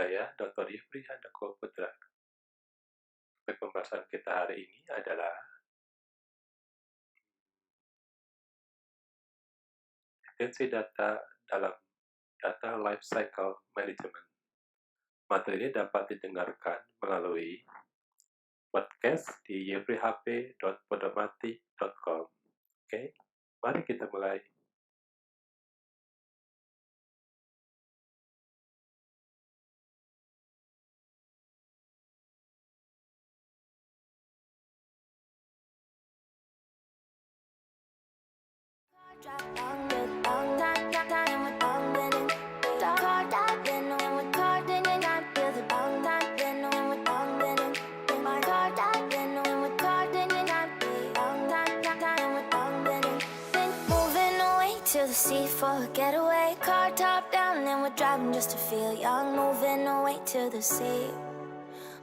saya, Dr. Yufri Handoko Putra. Topik pembahasan kita hari ini adalah retensi data dalam Data Lifecycle Management. Materi ini dapat didengarkan melalui podcast di yufrihp.podomatic.com. Oke, mari kita mulai. Sea for a getaway, car top down, and we're driving just to feel young. Moving away to the sea,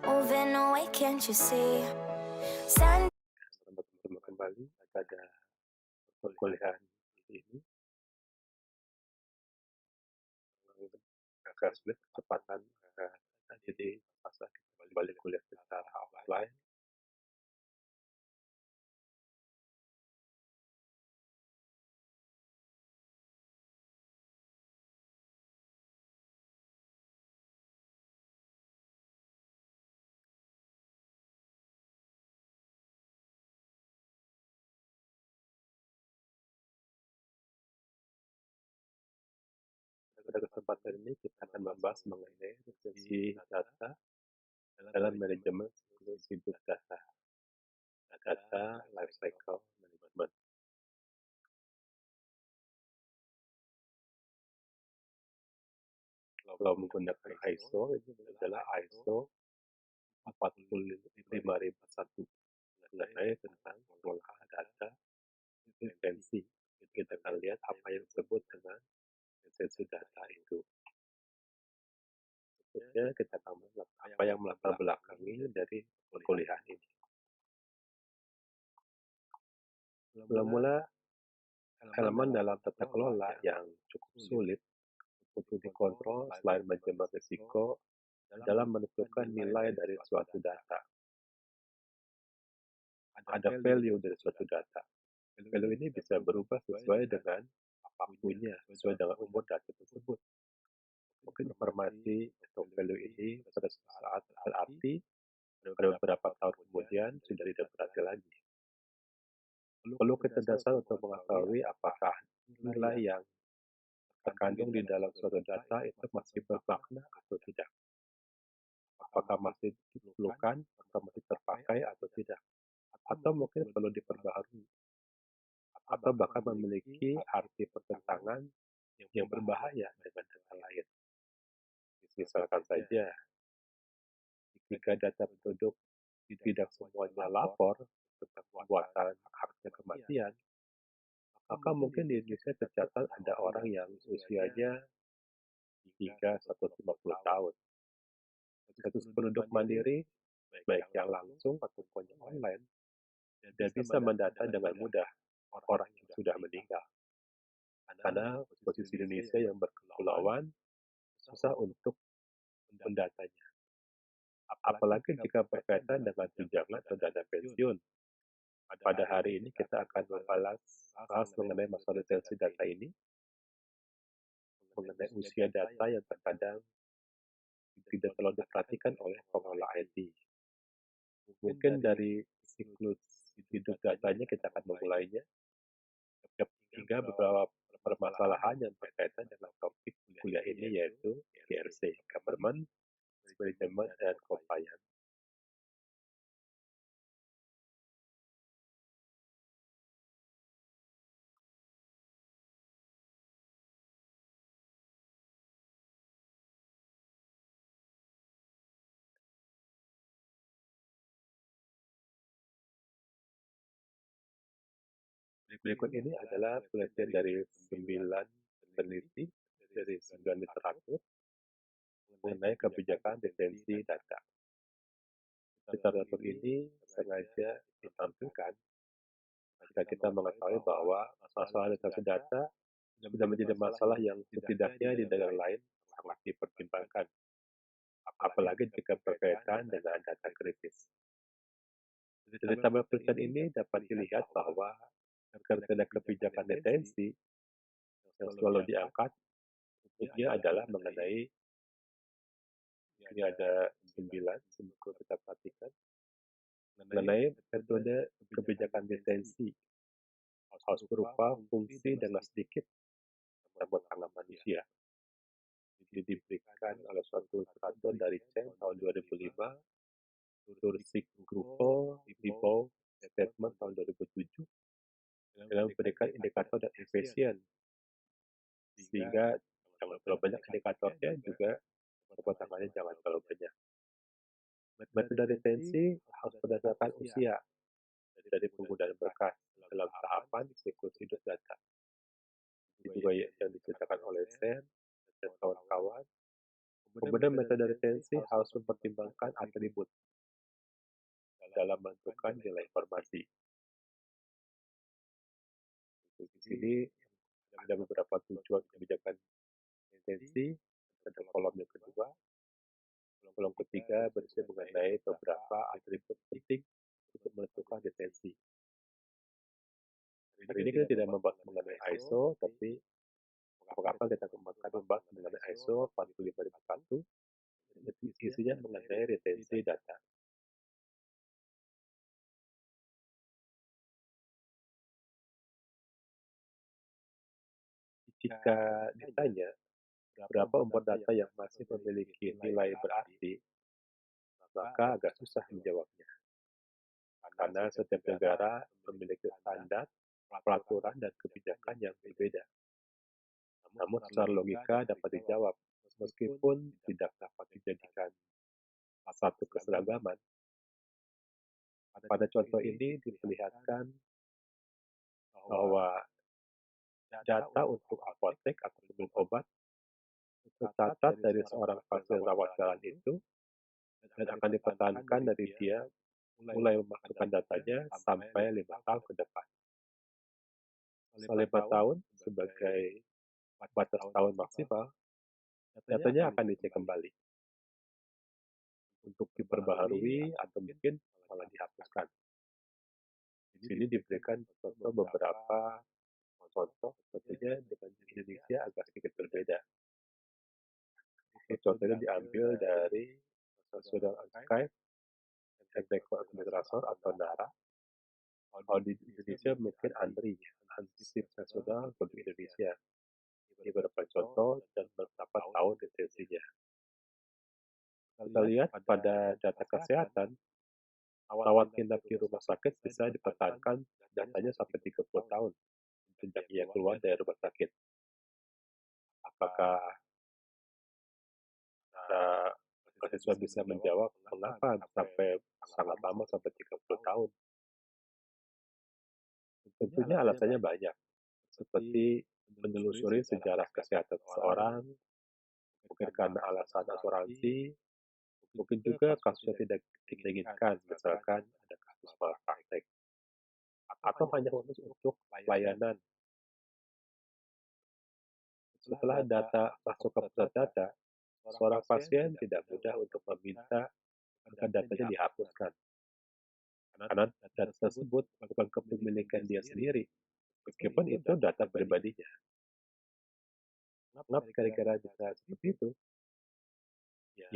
moving away, can't you see? Sand. Selamat bertemu kembali pada perkuliahan ini. Agak sulit kecepatan, jadi masa kita balik kuliah secara offline. Pada kesempatan ini kita akan membahas mengenai retensi data dalam manajemen siklus hidup data lifecycle management. Kalau menggunakan ISO, ini adalah ISO 45001 mengenai tentang pengolahan data retensi. Kita akan lihat apa yang disebut dengan retensi data itu. Selanjutnya kita akan melihat apa yang melatar belakangi dari perkuliahan ini. Mula-mula, elemen dalam tata kelola yang cukup sulit untuk dikontrol selain manajemen risiko dalam menentukan nilai dari suatu data. Ada value dari suatu data. Value ini bisa berubah sesuai dengan waktunya, sesuai dengan umur data tersebut. Mungkin informasi atau value ini pada saat berarti pada beberapa tahun kemudian sudah tidak berarti lagi. Perlu kecerdasan untuk mengetahui apakah nilai yang terkandung di dalam suatu data itu masih bermakna atau tidak. Apakah masih diperlukan atau masih terpakai atau tidak. Atau mungkin perlu diperbaharui. Atau bahkan memiliki arti pertentangan yang berbahaya dengan data lain. Misalkan saja, jika data penduduk tidak semuanya lapor tentang perbuatan akte kematian, maka mungkin di Indonesia tercatat ada orang yang usianya hingga 150 tahun. Status penduduk mandiri, baik yang langsung ataupun yang online, dan bisa mendata dengan mudah orang yang sudah meninggal. Karena posisi Indonesia yang berkepulauan, susah untuk mendatanya. Apalagi jika berkaitan dengan tunjangan atau dana pensiun. Pada hari ini kita akan membahas mengenai masalah retensi data ini, mengenai usia data yang terkadang tidak terlalu diperhatikan oleh pengelola IT. Mungkin dari siklus hidup datanya kita akan memulainya, hingga beberapa permasalahan yang berkaitan dengan topik kuliah ini, yaitu GRC, Government, Management, and Compliance. Berikut ini adalah penelitian dari 9 peneliti dari 9 literatur mengenai kebijakan retensi data. Literatur ini sengaja ditampilkan jika kita mengetahui bahwa masalah retensi data sudah menjadi masalah yang setidaknya di negara lain sangat dipertimbangkan. apalagi jika berkaitan dengan data kritis. Dari tabel penelitian ini dapat dilihat bahwa kriteria kebijakan detensi yang selalu diangkat umumnya adalah mengenai, ini ada 9, kalau kita perhatikan, mengenai metode kebijakan detensi harus berupa fungsi dengan sedikit namun tangan manusia. Jadi diberikan oleh suatu peraturan dari Cheng tahun 2005, Tursik Grupo, Ipoh Statement tahun 2007, dalam memberikan indikator dan efisien, sehingga jangan terlalu banyak indikatornya, juga tepuk tangannya jangan terlalu banyak. Metode detensi harus berdasarkan usia dari penggunaan berkas dalam tahapan siklus hidup data. Itu juga yang diceritakan oleh Sen dan kawan-kawan. Kemudian metode retensi harus mempertimbangkan atribut dalam menentukan nilai informasi. Di sini ada beberapa tujuan kebijakan retensi, ada kolom yang kedua. Kolom ketiga berisi mengenai beberapa atribut penting untuk menentukan detensi. Hari ini kita tidak membahas mengenai ISO, tapi mengapa kita membahas mengenai ISO 45001, isinya mengenai retensi data. Jika ditanya berapa umur data yang masih memiliki nilai berarti, maka agak susah menjawabnya. Karena setiap negara memiliki standar, peraturan, dan kebijakan yang berbeda. Namun secara logika dapat dijawab, meskipun tidak dapat dijadikan satu keseragaman. Pada contoh ini diperlihatkan bahwa data untuk apotek atau pemilik obat tercatat dari seorang pasien rawat jalan itu dan akan dipertahankan dari dia mulai memasukkan datanya sampai 5 tahun ke depan. Setelah 5 tahun sebagai batas tahun maksimal, datanya akan dicek kembali untuk diperbaharui atau mungkin malah dihapuskan. Di sini diberikan contoh beberapa contoh, tentunya dengan Indonesia agak sedikit berbeda. Contohnya diambil dari National Archive and Record Administrator atau NARA. Kalau di Indonesia mungkin ANRI, Ansip Nasional untuk Indonesia. Ini beberapa contoh dan beberapa tahun detensinya. Kita lihat pada data kesehatan, rawat inap di rumah sakit bisa dipertahankan datanya sampai 30 tahun sejak ia keluar dari rumah sakit. Apakah mahasiswa bisa menjawab mengapa sampai sangat lama sampai 30 tahun? Tentunya alasannya banyak, seperti menelusuri sejarah kesehatan seseorang, mungkin karena alasan asuransi, mungkin juga kasus yang tidak diinginkan, misalkan ada kasus malpraktek, atau hanya khusus untuk layanan. Setelah data masuk ke pusat data, seorang pasien tidak mudah untuk meminta agar datanya dihapuskan. Karena data tersebut bukan kepemilikan dia sendiri, meskipun itu data pribadinya. Kenapa kira-kira bisa seperti itu?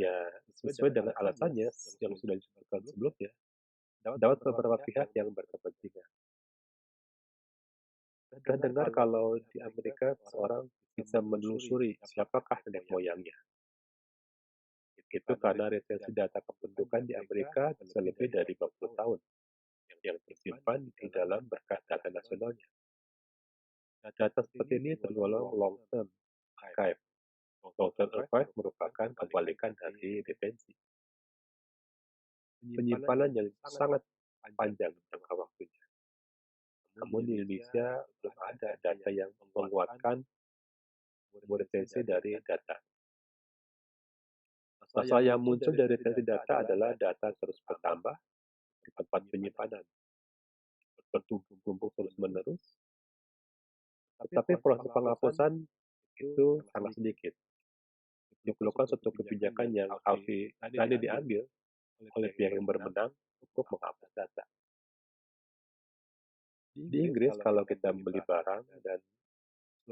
Ya, sesuai dengan alasannya yang sudah disebutkan sebelumnya, dapat beberapa pihak yang berkepentingan. Pernah dengar kalau di Amerika seorang bisa menelusuri siapakah nenek moyangnya. Itu karena retensi data kependudukan di Amerika bisa lebih dari 50 tahun yang tersimpan di dalam berkas data nasionalnya. Data seperti ini tergolong long-term archive. Long-term archive merupakan kebalikan dari retensi. Penyimpanan yang sangat panjang jangka waktunya. Namun di Indonesia belum ada data yang menguatkan retensi dari data. Masalah yang muncul dari retensi data adalah data terus bertambah di tempat penyimpanan, bertumpuk-tumpuk terus-menerus, tetapi proses penghapusan itu sangat sedikit. diperlukan suatu kebijakan yang harus berani diambil oleh pihak yang berwenang untuk menghapus data. Di Inggris, kalau kita beli barang dan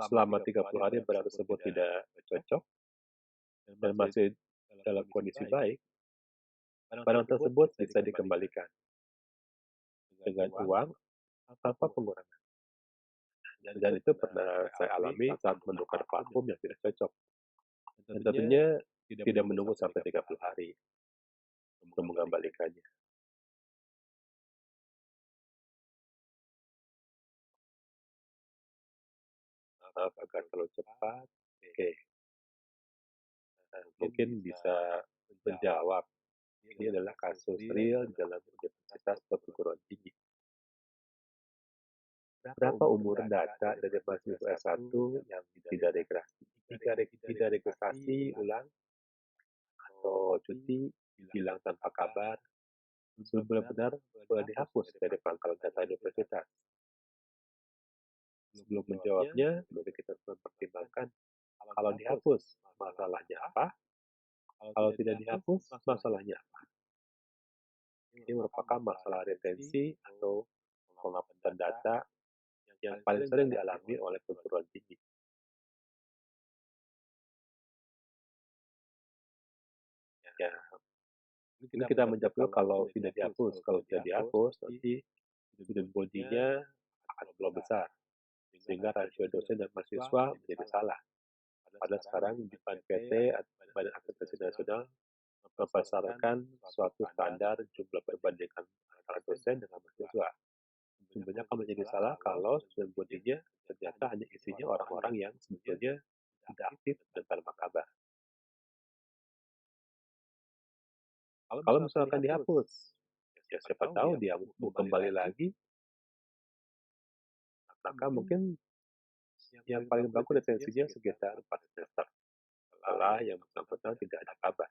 selama 30 hari barang tersebut tidak cocok dan masih dalam kondisi baik, barang tersebut bisa dikembalikan dengan uang tanpa pengurangan. Dan itu pernah saya alami saat menukar parfum yang tidak cocok. Dan tentunya tidak menunggu sampai 30 hari untuk mengembalikannya. Maaf agar terlalu cepat. Oke, mungkin bisa menjawab. Ini adalah kasus real dalam universitas perguruan tinggi. Berapa umur data dari mahasiswa S1 yang tidak registrasi? Tidak registrasi ulang atau cuti, hilang tanpa kabar, benar-benar boleh dihapus dari pangkal data universitas. Sebelum menjawabnya, mari kita mempertimbangkan kalau dihapus, masalahnya apa? Kalau tidak dihapus, masalahnya apa? Ini merupakan masalah retensi atau penghapusan data yang paling sering dialami oleh perguruan tinggi. Ya, ini kita menjawab dulu kalau tidak dihapus. Kalau tidak dihapus, nanti student body-nya akan terlalu besar, sehingga rasio dosen dan mahasiswa menjadi salah. Pada sekarang di PT, Badan Akreditasi Nasional, berdasarkan suatu standar jumlah perbandingan antara dosen dengan mahasiswa. Sumbernya akan menjadi salah kalau student body-nya ternyata hanya isinya orang-orang yang sebetulnya tidak aktif dan tanpa kabar. Kalau misalkan dihapus, ya siapa tahu dia mau kembali lagi, maka mungkin yang paling bagus retensinya sekitar 4 semester. Setelah yang bersangkutan tidak ada kabar.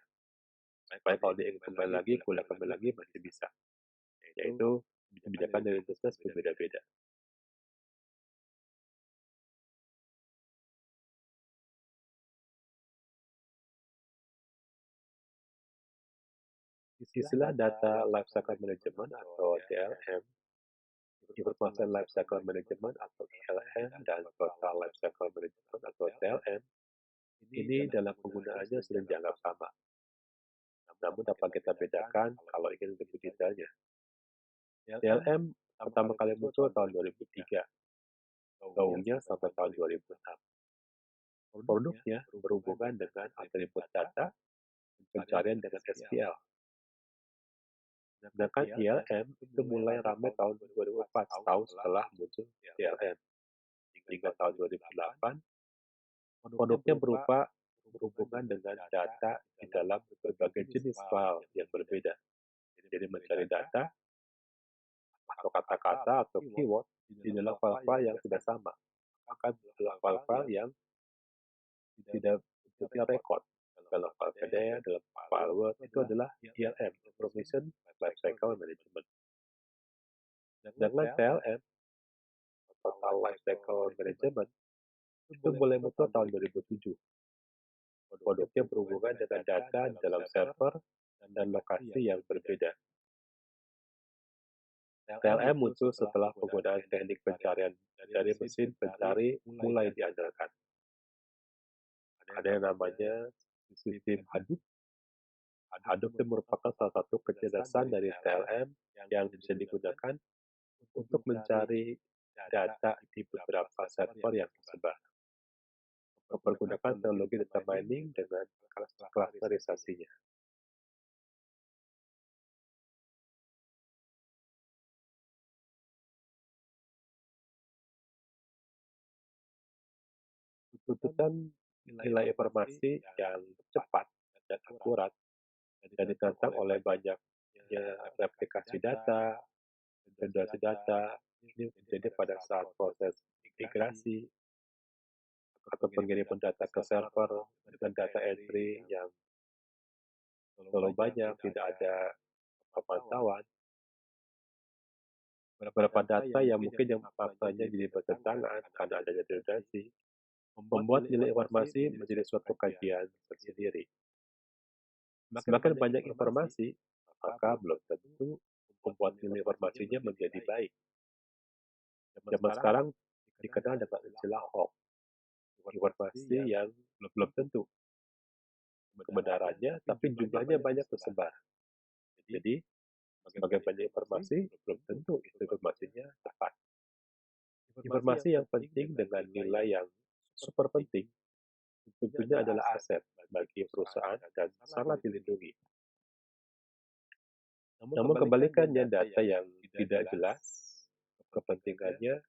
Baik kalau dia ingin kembali lagi, kuliah kembali lagi masih bisa. Yaitu kebijakan dari universitas berbeda-beda. Istilah data lifecycle management atau DLM, information lifecycle management atau ILM, dan total lifecycle management atau TLM, ini dalam penggunaannya sering dianggap sama. Namun dapat kita bedakan kalau ingin lebih detailnya. DLM pertama kali muncul tahun 2003, gaungnya sampai tahun 2006. Produknya berhubungan dengan atribut data, pencarian dengan SQL. Sedangkan ILM itu mulai ramai tahun 2004, setahun setelah muncul DLM. Hingga tahun 2008, produknya berhubungan dengan data di dalam berbagai jenis file yang berbeda. Jadi mencari data atau kata-kata atau keyword di dalam file-file yang tidak sama. Maka dalam file-file yang tidak punya record. Dalam file PDF, dalam file Word, itu adalah ILM, Information Lifecycle Management. Dengan TLM, Total Lifecycle Management, itu mulai muncul tahun 2007. Produknya berhubungan dengan data di dalam server dan lokasi yang berbeda. TLM muncul setelah penggunaan teknik pencarian dari mesin pencari mulai diandalkan. Ada yang namanya sistem Hadoop. Hadoop itu merupakan salah satu kecerdasan dari TLM yang bisa digunakan untuk mencari data di beberapa server yang tersebar. Mempergunakan teknologi data mining dengan klasterisasinya. Tuntutan nilai informasi yang cepat dan akurat dan ditantang oleh banyaknya replikasi data, generasi data, ini terjadi pada saat proses migrasi atau pengiriman data ke server dengan data entry yang terlalu banyak, tidak ada pemantauan. Beberapa data yang mungkin yang faktanya jadi bertentangan karena adanya redundansi, membuat nilai informasi menjadi suatu kajian tersendiri. Semakin banyak informasi, maka belum tentu membuat nilai informasinya menjadi baik. Zaman sekarang dikenal dengan istilah hoax, informasi yang belum tentu kebenarannya, tapi jumlahnya banyak tersebar. Jadi, semakin banyak informasi, belum tentu itu informasinya tepat. Informasi yang penting dengan nilai yang super penting tentunya adalah aset bagi perusahaan dan sangat dilindungi. Namun kebalikannya, data yang tidak jelas kepentingannya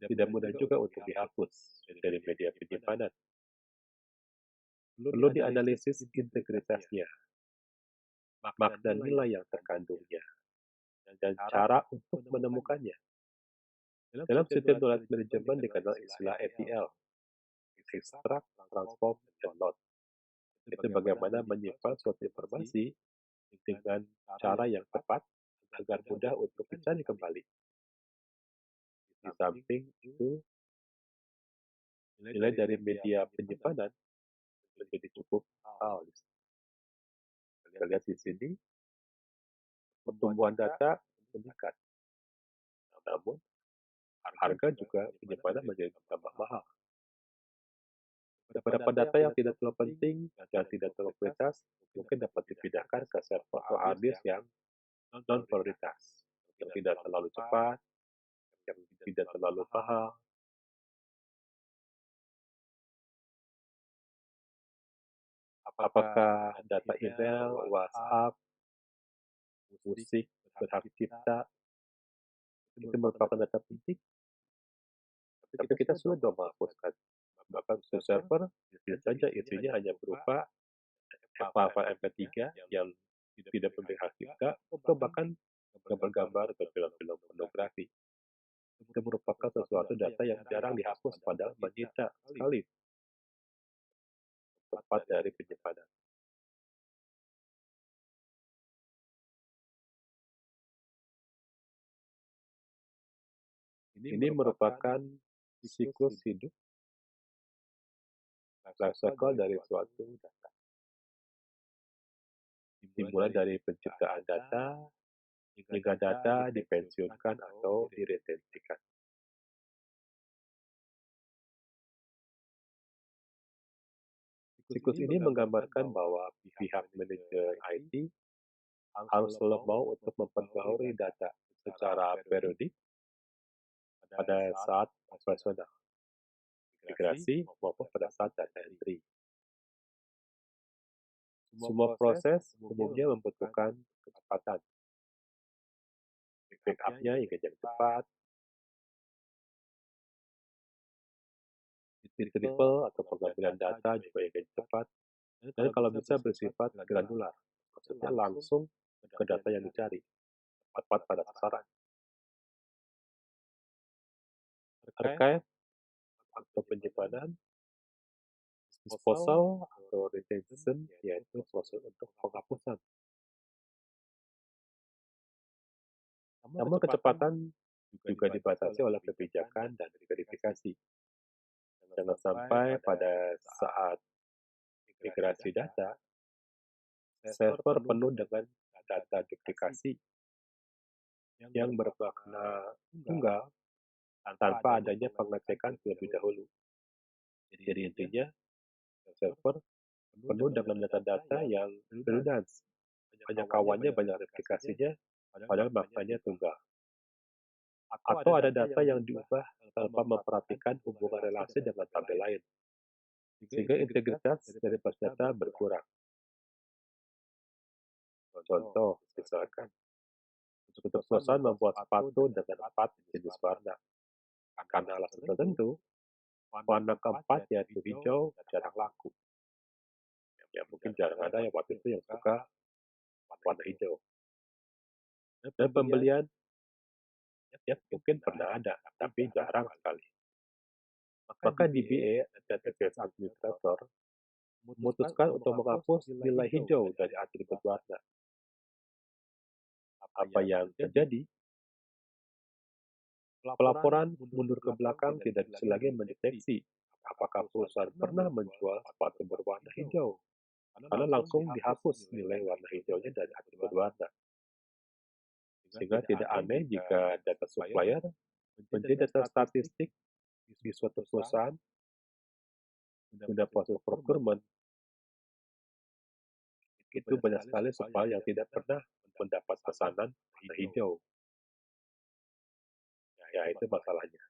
tidak mudah juga untuk dihapus dari media penyimpanan. Perlu dianalisis integritasnya, makna nilai yang terkandungnya, dan cara untuk menemukannya. Dalam sistem knowledge management dikenal istilah ETL, extract, transform, and load. Itu bagaimana menyimpan suatu informasi dengan cara yang tepat agar mudah untuk dicari kembali. Di samping itu, nilai dari media penyimpanan menjadi cukup mahal. Kita lihat di sini, pertumbuhan data meningkat. Namun, harga juga penyimpanan menjadi tambah mahal. Beberapa data yang tidak terlalu penting dan tidak terlalu prioritas mungkin dapat dipindahkan ke server atau hard disk yang non-prioritas, yang tidak terlalu cepat, yang tidak terlalu mahal. Apakah data email, WhatsApp, musik, berhak cipta, itu merupakan data penting? Tapi kita sudah menghapuskan. Bahkan server bisa saja isinya hanya berupa file MP3 yang tidak memberi hak cipta, atau bahkan gambar-gambar atau film-film pornografi. Itu merupakan sesuatu data yang jarang dihapus, padahal menyita sekali tempat dari penyimpanan. Ini merupakan siklus hidup life cycle dari suatu data. Dimulai dari penciptaan data, hingga data dipensiunkan atau diretensikan. Siklus ini menggambarkan bahwa pihak manajer IT harus selalu mau untuk memperbaharui data secara periodik pada saat operasional, migrasi, maupun pada saat data entry. Semua proses umumnya membutuhkan kecepatan. Backup-nya ingin yang cepat, retrieval atau pengambilan data juga ingin cepat, dan kalau bisa bersifat granular, maksudnya langsung ke data yang dicari, tepat pada sasaran. Archive atau penyimpanan, disposal atau retention, yaitu proses untuk penghapusan. Namun kecepatan juga dibatasi oleh kebijakan dan verifikasi. Jangan sampai pada saat migrasi data, server penuh dengan data duplikasi yang bermakna tunggal tanpa adanya pengecekan terlebih dahulu. Jadi intinya, server penuh dengan data-data yang redundant. Banyak kawannya, banyak replikasinya, padahal maknanya tunggal. Atau ada data yang diubah tanpa memperhatikan hubungan relasi dengan tabel lain, sehingga integritas dari bas data berkurang. Contoh, misalkan, untuk perusahaan membuat sepatu dengan 4 jenis warna. Karena alasan tertentu, warna keempat yaitu hijau jarang laku. Ya mungkin jarang ada yang waktu itu yang suka warna hijau. Dan pembelian ya mungkin pernah ada, tapi jarang sekali. Maka DBA dan Advanced Administrator memutuskan untuk menghapus nilai hijau dari atribut warna. Apa yang terjadi? Pelaporan mundur ke belakang tidak bisa lagi mendeteksi apakah perusahaan pernah menjual sepatu berwarna hijau, karena langsung dihapus nilai warna hijaunya dari atribut warna. Sehingga tidak aneh jika data supplier menjadi data statistik di suatu perusahaan sudah proses procurement. Itu banyak sekali supplier yang tidak pernah mendapat pesanan warna hijau. Ya, itu masalahnya.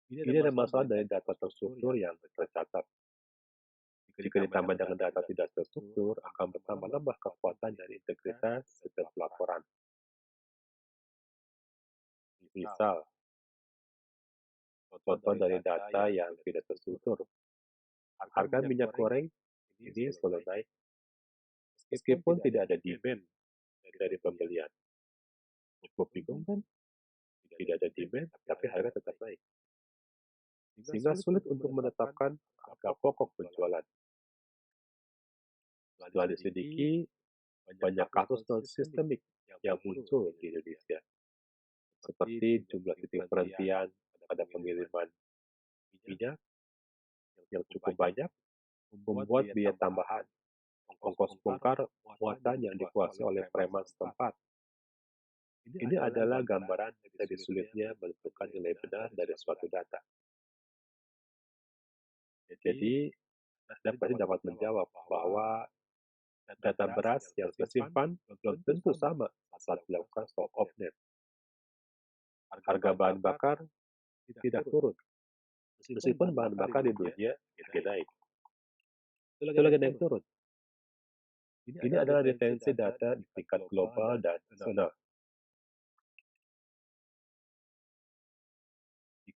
Ini ada masalah dari data terstruktur yang tercatat. Jika ditambah dengan data tidak terstruktur, akan bertambah-tambah kekuatan dari integritas sistem pelaporan. Misal, contoh dari data yang tidak terstruktur. Harga minyak goreng ini selalu naik, meskipun tidak ada demand dari pembelian. Cukup bingung kan? Tidak ada demand, tapi harga tetap naik. Sehingga sulit untuk menetapkan harga pokok penjualan. Setelah diselidiki, banyak kasus non-sistemik yang muncul di Indonesia, seperti jumlah titik perhentian pada pengiriman minyak yang cukup banyak, membuat biaya tambahan, ongkos bongkar muatan yang dikuasai oleh preman setempat. Ini adalah gambaran dari sulitnya menentukan nilai benar dari suatu data. Jadi, Anda pasti dapat menjawab bahwa data beras yang tersimpan belum tentu sama saat dilakukan stock option. Harga bahan bakar tidak turun, meskipun bahan bakar di dunia lagi naik. Itu lagi naik turun. Ini adalah retensi data di tingkat global dan nasional.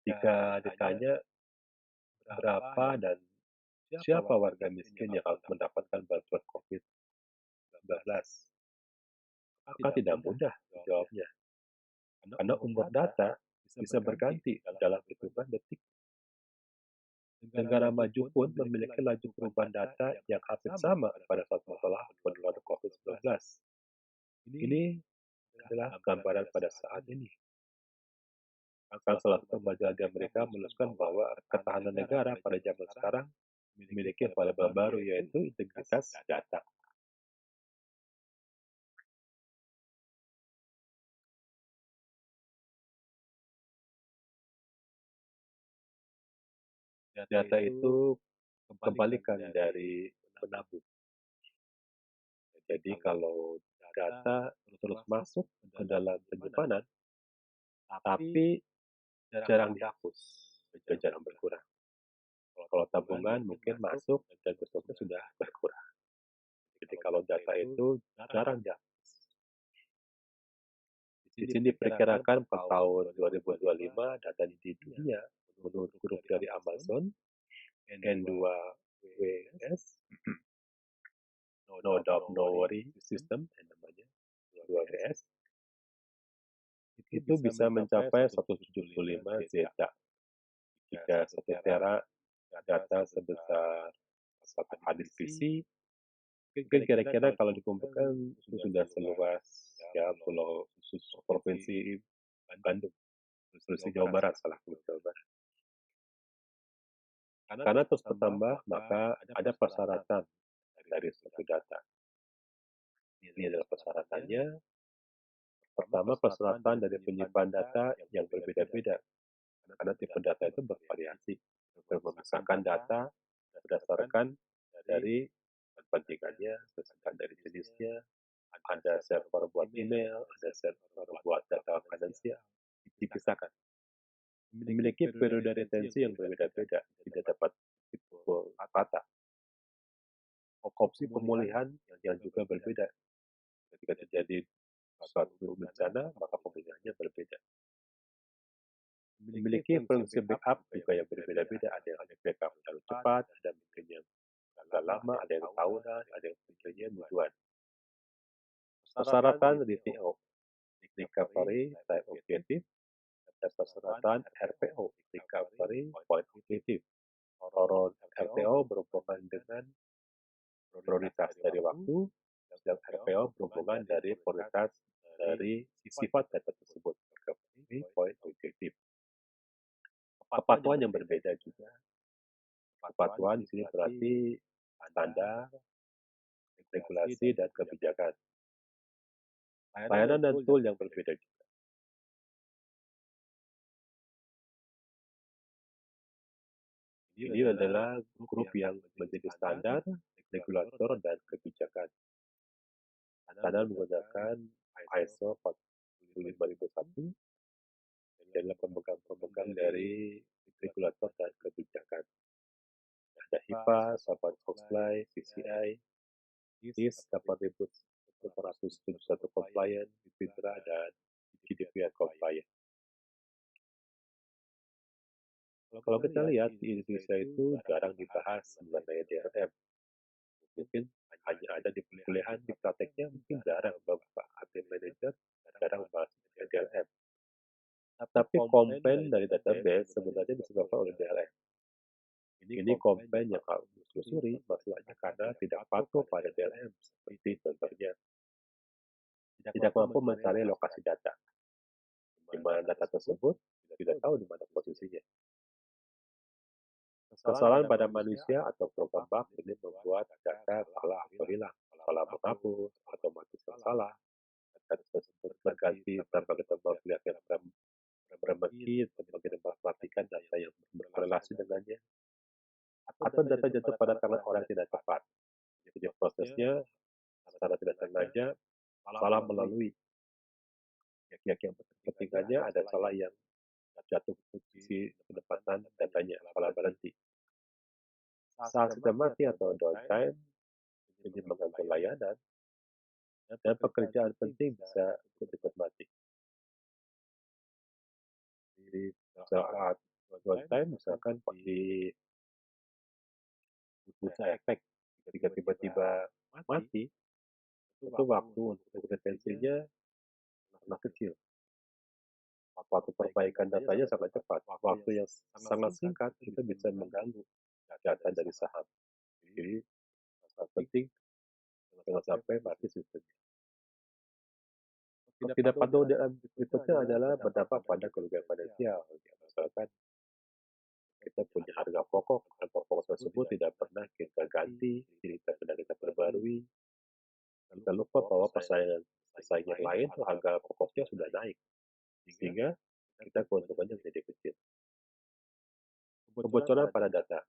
Jika ditanya berapa dan siapa warga miskin yang harus mendapatkan bantuan COVID-19, maka tidak mudah menjawabnya. Karena umur data bisa berganti dalam hitungan detik. Negara maju pun memiliki laju perubahan data yang hampir sama pada saat masalah penularan COVID-19. Ini adalah gambaran pada saat ini. Akan salah satu majalah di Amerika menuliskan bahwa ketahanan negara pada zaman sekarang memiliki variabel baru, yaitu integritas data. Data itu kebalikan dari menabung. Jadi kalau data terus masuk ke dalam penyimpanan, tapi jarang dihapus, jarang berkurang. Kalau tabungan mungkin masuk dan besoknya sudah berkurang. Jadi kalau data itu jarang dihapus. Di sini diperkirakan per tahun 2025 data di dunia menurut grup dari Amazon, N2WS, No Doubt No Worry System, namanya 2WS, itu bisa mencapai 175 zeta. Jika 1 tera data sebesar satu hadis PC, mungkin kira-kira kalau dikumpulkan itu sudah seluas ya pulau provinsi Bandung, provinsi Jawa Barat, salah Jawa Barat. Karena terus bertambah, maka ada persyaratan dari suatu data. Ini adalah persyaratannya. Pertama, persyaratan dari penyimpan data yang berbeda-beda. Karena tipe data itu bervariasi. Memisahkan data berdasarkan dari kepentingannya, berdasarkan dari jenisnya. Ada server buat email, ada server buat data finansial. Dipisahkan. Memiliki periode retensi yang berbeda-beda, tidak dapat dipukul rata. Opsi pemulihan yang juga berbeda. Ketika terjadi suatu bencana, maka pemulihannya berbeda. Memiliki fungsi backup juga yang berbeda-beda. Ada yang backup terlalu cepat, ada mungkin yang agak lama, ada yang tahunan, ada yang mungkinnya mingguan. Persyaratan RTO, Recovery Time Objective, dan persyaratan RPO, Recovery Point Objective. Orang RTO berhubungan dengan prioritas dari waktu, dan RPO berhubungan dari prioritas dari sifat data tersebut. Recovery Point Objective. kepatuhan yang berbeda juga. Kepatuhan di sini berarti standar, regulasi, dan kebijakan. Layanan dan tool yang berbeda juga. Ini adalah grup yang menjadi standar, regulator, dan kebijakan. Standar menggunakan ISO 45001 dan adalah pemegang dari regulator dan kebijakan. Ada HIPAA, 8 CCI, NIS 8471 compliant, FINRA, dan GDPR compliant. Kalau kita lihat di Indonesia itu jarang dibahas mengenai DLM. Mungkin hanya ada di kuliahan, di prakteknya mungkin jarang Bapak admin manager jarang membahas DLM. Tapi komplain dari database sebenarnya disebabkan oleh DLM. Ini komplain yang harus ditelusuri masalahnya karena tidak patuh pada DLM, seperti contohnya tidak mampu mencari lokasi data, di mana data tersebut tidak tahu di mana posisinya. Kesalahan pada manusia atau program bug ini membuat data salah atau hilang, salah menghapus, otomatis salah, data tersebut berganti tanpa kita melihat yang bermeki, tanpa kita memperhatikan data yang berkorelasi dengannya, atau data jatuh pada tangan orang yang tidak tepat. Jadi prosesnya secara tidak sengaja salah melalui pihak yang kepentingannya ada salah yang jatuh ke posisi penempatan datanya, salah berhenti. Saat sistem mati atau downtime, ini mengganggu layanan, dan pekerjaan penting bisa ikut mati. Di saat downtime, misalkan di bursa efek, jika tiba-tiba mati, itu waktu untuk deteksinya sangat kecil. Waktu perbaikan datanya sangat cepat. Waktu yang sangat singkat, itu bisa mengganggu data dari saham. Jadi, sangat penting jangan sampai mati sistemnya. Tidak patuh dalam berikutnya adalah berdampak pada kerugian finansial. Misalkan kita punya harga pokok, harga pokok tersebut tidak pernah kita ganti, tidak pernah kita perbarui. Kita lupa bahwa pesaing yang lain tuh harga pokoknya sudah naik, sehingga kita keuntungannya menjadi kecil. Kebocoran pada data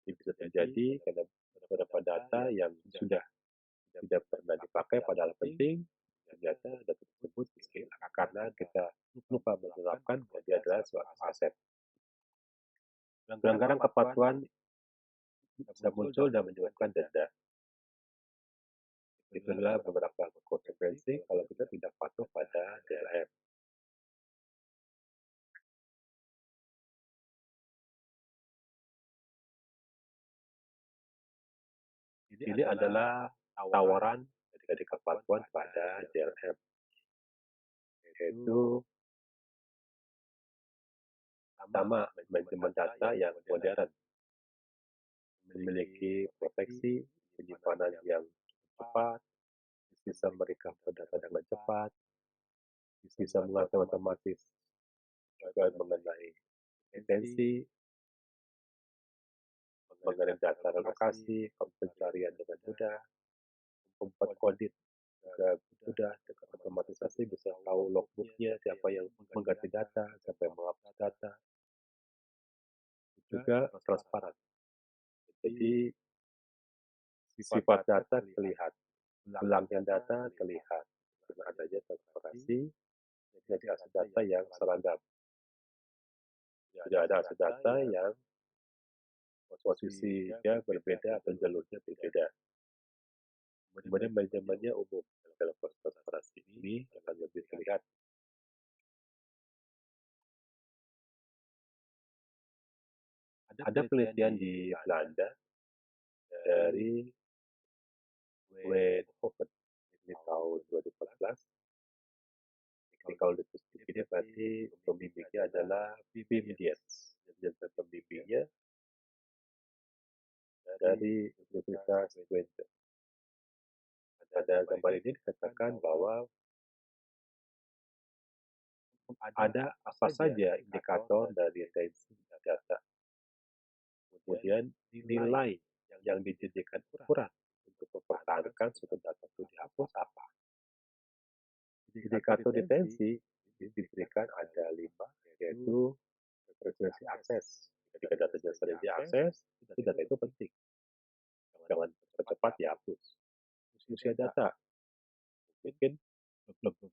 ini bisa terjadi karena beberapa data yang sudah tidak pernah dipakai padahal penting, ternyata data tersebut hilang karena kita lupa menerapkan bahwa dia adalah suatu aset. Pelanggaran kepatuhan bisa muncul dan menyebabkan denda. Itu adalah beberapa konsekuensi kalau kita tidak patuh pada DLM. Ini adalah tawaran dari kepatuhan pada DLM, yaitu pertama, manajemen data yang modern, memiliki proteksi, penyimpanan yang cepat, bisa merecover data dengan cepat, bisa mengatur otomatis juga mengenai intensi, mengenai data relokasi, pencarian dengan mudah, membuat audit juga mudah, dengan otomatisasi bisa tahu logbooknya, siapa yang mengganti data, siapa yang menghapus data, juga transparan. Jadi sifat data terlihat, belangnya data terlihat, dengan adanya transparansi, jadi aset data yang seragam. Tidak ada aset data yang posisinya berbeda atau jalurnya berbeda. Kemudian manajemennya umum. Dalam proses transparansi ini akan lebih terlihat. Ada penelitian di Belanda dari Weidhoven di tahun 2014. Jadi kalau dikutip ini berarti pembimbingnya adalah Wim Dietz. Dan pembimbingnya dari Universitas Twente. Pada gambar ini dikatakan bahwa ada apa saja indikator dari tensi data, kemudian nilai yang dijadikan ukuran untuk mempertahankan suatu data itu dihapus apa. Indikator detensi diberikan ada 5, yaitu frekuensi akses. Ketika datanya sering diakses, itu data itu penting. Jangan cepat-cepat dihapus. Usia data, mungkin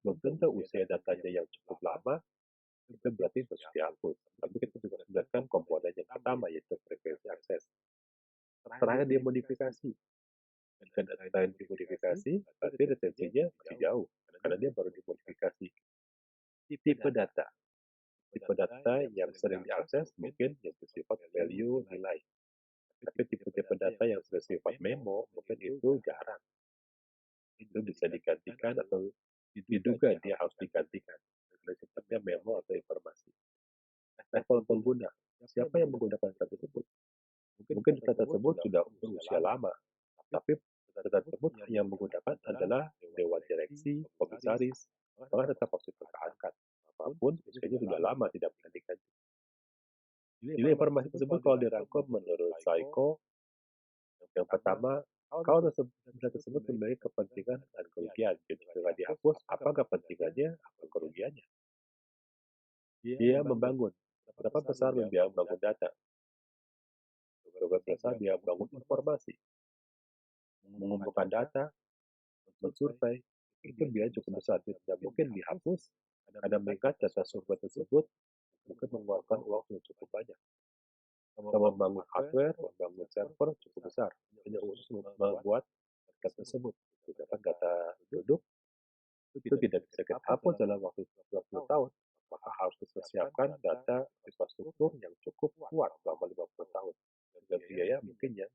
belum tentu usia datanya yang cukup lama, itu berarti harus dihapus. Tapi kita juga melihatkan komponen yang pertama, yaitu frekuensi akses. Terakhir dimodifikasi. Jika data yang dimodifikasi, berarti retensinya masih jauh, karena dia baru dimodifikasi. Tipe data. Tipe data yang sering diakses mungkin yang bersifat value nilai. Tapi tipe-tipe data yang bersifat memo mungkin itu jarang. Itu bisa digantikan atau diduga dia harus digantikan. Karena sifatnya memo atau informasi. Level pengguna. Siapa yang menggunakan data tersebut? Mungkin data tersebut sudah berusia lama, tapi data tersebut yang menggunakan adalah dewan direksi, komisaris, bahkan tetap harus dipertahankan. Apapun, usianya sudah lama tidak pernah diganti. Jadi informasi tersebut kalau dirangkum menurut Psycho, yang pertama, kalau data tersebut memiliki kepentingan dan kerugian, jadi jika dihapus, apa kepentingannya, apa kerugiannya? Dia membangun. Berapa besar biaya membangun data? Berapa besar biaya membangun informasi? Mengumpulkan data, mensurvei, itu biaya cukup besar. Tidak mungkin dihapus, karena mengingat data survei tersebut mungkin mengeluarkan uang yang cukup banyak. Kalau membangun hardware, membangun server cukup besar. Hanya khusus membuat data tersebut. Sedangkan data penduduk itu tidak bisa kita hapus dalam waktu 20 tahun. Maka harus dipersiapkan data infrastruktur yang cukup kuat selama 50 tahun. Dan biaya mungkin yang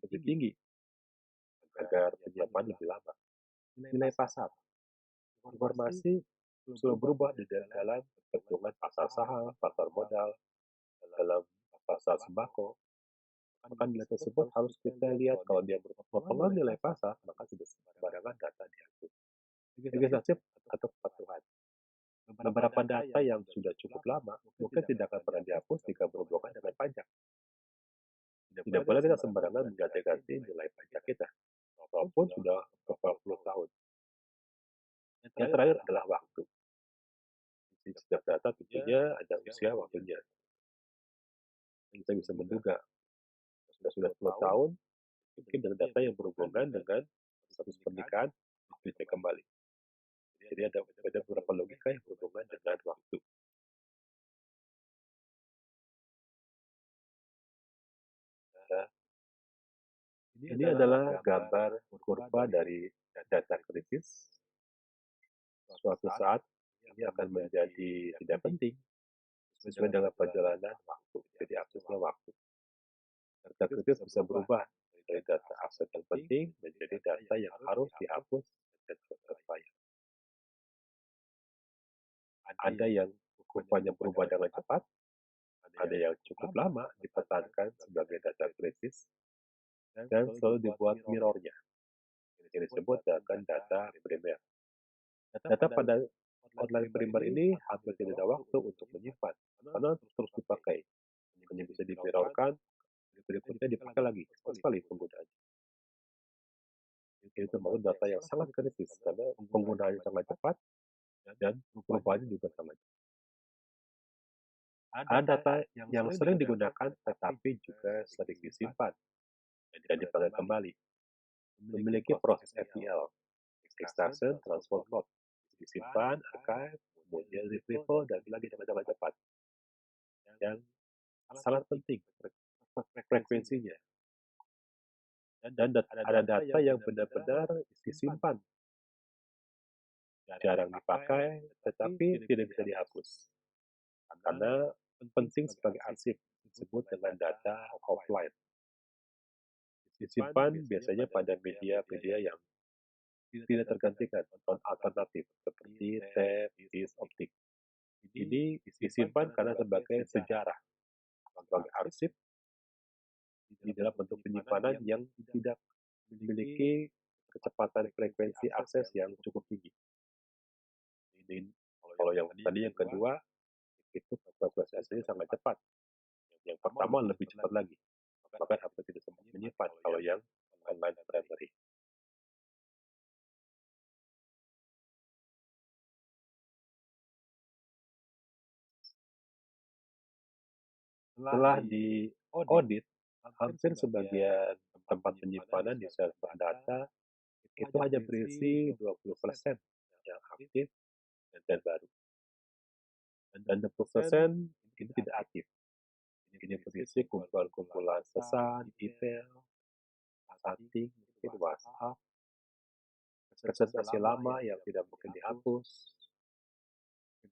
lebih tinggi agar penyiapan lebih lama. Nilai pasar. Informasi sudah berubah di dalam perhitungan pasar saham, pasar modal, dalam pasar sembako. Maka nilai tersebut harus kita lihat kalau dia mempengaruhi nilai pasar, maka tidak sembarangan data dihapus. Legislatif atau kepatuhan. Beberapa data yang sudah cukup lama mungkin tidak akan pernah dihapus jika berhubungan dengan pajak. Tidak boleh kita sembarangan mengganti-ganti nilai pajak kita, walaupun sudah beberapa puluh tahun. Yang terakhir adalah waktu. Di setiap data tentunya ada usia waktunya. Kita bisa menduga sudah 10 tahun, mungkin dengan data yang berhubungan dengan status pernikahan dicek kembali. Jadi ada beberapa logika yang berhubungan dengan waktu. Nah, ini adalah gambar kurva dari data kritis. Suatu saat ini akan menjadi tidak penting sesuai dengan perjalanan waktu. Jadi aksesnya waktu. Data kritis bisa berubah dari data akses yang penting menjadi data yang harus dihapus dan expired. Ada yang kurvanya berubah dengan cepat, ada yang cukup lama dipertahankan sebagai data kritis, dan selalu dibuat mirrornya. Ini disebut dengan data primer. Data pada online primer ini hampir tidak ada waktu untuk menyimpan, karena terus dipakai. Hanya bisa dimirrorkan, berikutnya dipakai lagi, sekali penggunaannya. Itu termasuk data yang sangat kritis, karena penggunaannya sangat cepat, dan perubahannya juga sangat cepat. Ada data yang sering digunakan, tetapi juga sering disimpan dan dipakai kembali. Memiliki proses FTL, extraction, transform load, disimpan, archive, kemudian retrieval, dan lagi dengan cepat. Yang sangat penting frekuensinya. Dan ada data yang benar-benar disimpan, jarang dipakai, tetapi tidak bisa dihapus. Karena penting sebagai arsip, disebut dengan data offline. Disimpan biasanya pada media-media yang tidak tergantikan, non alternatif, seperti tape, disk optik. Ini disimpan karena sebagai sejarah, sebagai arsip di dalam bentuk penyimpanan yang tidak memiliki kecepatan frekuensi akses yang cukup tinggi. Jadi, Kalau yang tadi yang kedua, itu prosesnya sangat cepat. Yang pertama lebih cepat lagi, bahkan hampir tidak sempat menyimpan kalau yang online primary. Setelah diaudit, hampir sebagian tempat penyimpanan di server data itu hanya berisi 20% yang aktif dan baru. Dan 20% ini tidak aktif. Ini berisi kumpulan-kumpulan pesan, email, chatting, mungkin WhatsApp, presentasi lama yang tidak mungkin dihapus,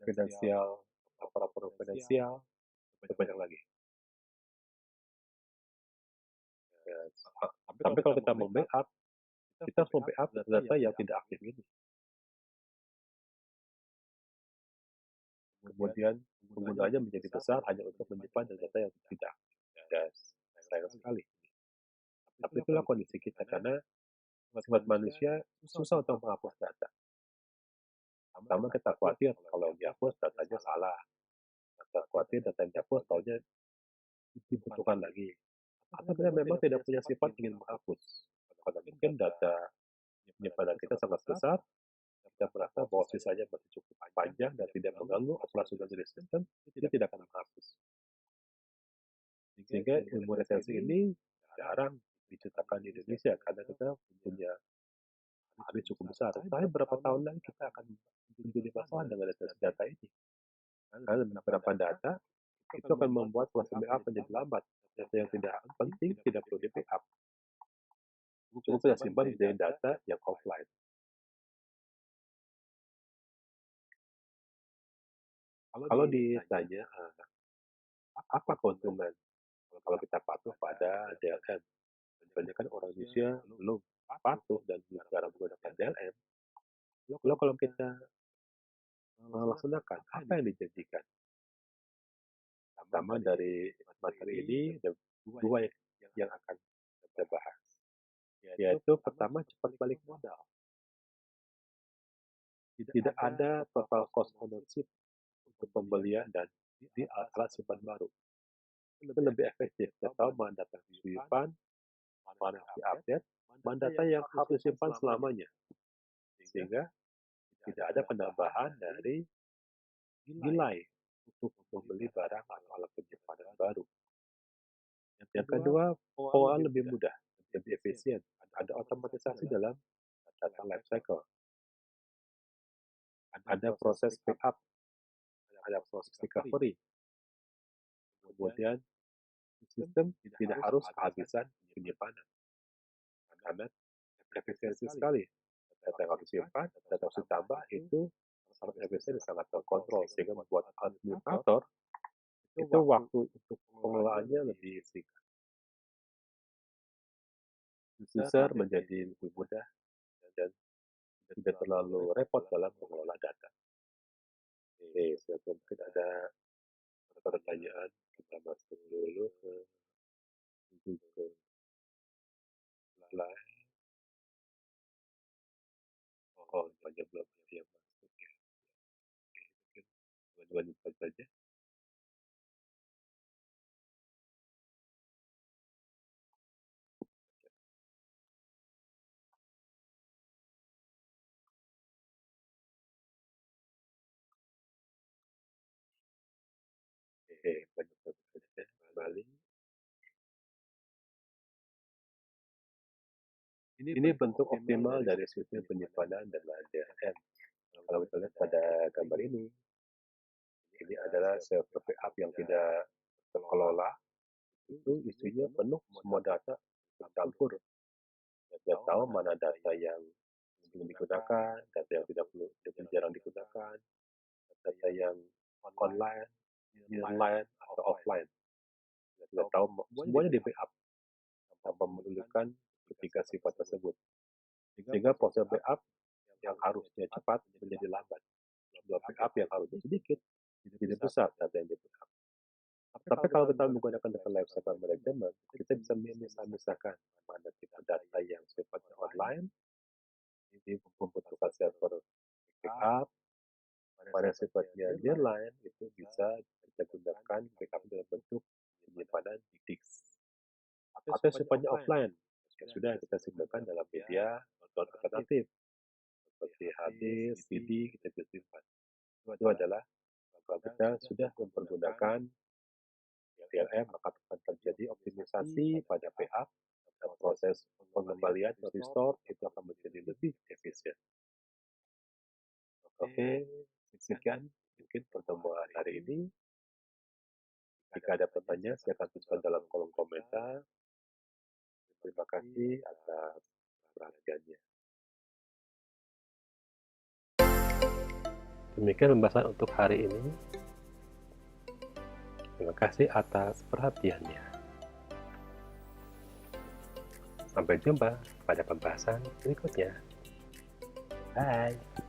finansial, laporan finansial, dan banyak lagi. Ya, tapi kalau kita mau backup, kita harus membackup data yang tidak aktif ini. Kemudian penggunaannya menjadi besar hanya untuk menyimpan data yang tidak aktif. Dan sayang sekali. Tapi itulah kondisi kita karena sifat manusia susah untuk menghapus data. Pertama kita khawatir kalau dihapus datanya salah. Kita khawatir data yang dihapus taunya dibutuhkan lagi. Atau kita memang tidak punya sifat ingin menghapus. Karena mungkin data penyimpanan kita sangat besar, kita merasa bahwa sisanya masih cukup panjang dan tidak mengganggu operasional dari sistem, jadi tidak akan menghapus. Sehingga ilmu retensi ini jarang diciptakan di Indonesia karena kita punya hari cukup besar. Tapi berapa tahun lagi kita akan menjadi masalah dengan retensi data ini. Karena beberapa data itu akan membuat proses backup menjadi lambat. Data yang tidak penting tidak perlu di backup. Cukup kita simpan menjadi data yang offline. Kalau ditanya apa keuntungan kalau kita patuh pada DLM, kebanyakan orang Indonesia belum patuh dan belum sekarang menggunakan DLM. Lalu kalau kita melaksanakan apa yang dijanjikan, pertama dari materi ini ada dua yang akan kita bahas, yaitu pertama cepat balik modal. Tidak ada total cost ownership untuk pembelian dan di alat simpan baru. Itu lebih efektif. Kita tahu mana data simpan, mana harus diupdate, mana data yang harus disimpan selamanya. Sehingga tidak ada penambahan dari nilai untuk membeli barang atau alat penyimpanan baru. Yang kedua, pengelolaan lebih mudah, lebih efisien. Ada otomatisasi dalam data lifecycle. Ada proses backup, ada proses recovery. Kemudian sistem tidak harus kehabisan penyimpanan. Karena efisiensi sekali. Data yang harus disimpan, data harus ditambah, itu sangat efisien dan sangat terkontrol. Sehingga membuat administrator itu waktu untuk pengelolaannya lebih singkat. User menjadi lebih mudah dan tidak terlalu repot dalam mengelola data. Oke, mungkin ada pertanyaan, kita masuk dulu ke Google Slide. Oh, banyak belum yang masuk ya. Mungkin teman-teman saja. Oke, banyak saja. Kembali. Ini bentuk optimal dari sistem penyimpanan dengan DRM. Kalau kita lihat pada gambar ini adalah server backup yang tidak terkelola. Itu isinya penuh semua data bercampur. Dia tahu mana data yang sering digunakan, data yang tidak perlu, yang jarang digunakan, data yang online, inline atau offline. Dia tahu semuanya di backup tanpa memerlukan ketiga sifat tersebut. Sehingga proses backup yang harusnya cepat menjadi lambat. Backup yang harusnya sedikit jadi besar data yang di backup. Tapi kalau kita menggunakan data lifecycle management, kita bisa memisah-misahkan mana tipe data yang sifatnya online, ini membutuhkan server backup, Pada sifatnya nearline itu bisa kita gunakan backup dalam bentuk penyimpanan di disk. Atau sifatnya offline, yang sudah kita simpan dalam media non alternatif seperti HD, CD kita bisa simpan. Itu adalah kalau kita sudah mempergunakan PLM, maka akan terjadi optimisasi pada backup dan proses pengembalian atau restore itu akan menjadi lebih efisien. Oke, sekian mungkin pertemuan hari ini. Jika ada pertanyaan, silakan tuliskan dalam kolom komentar. Terima kasih atas perhatiannya. Demikian pembahasan untuk hari ini. Terima kasih atas perhatiannya. Sampai jumpa pada pembahasan berikutnya. Bye.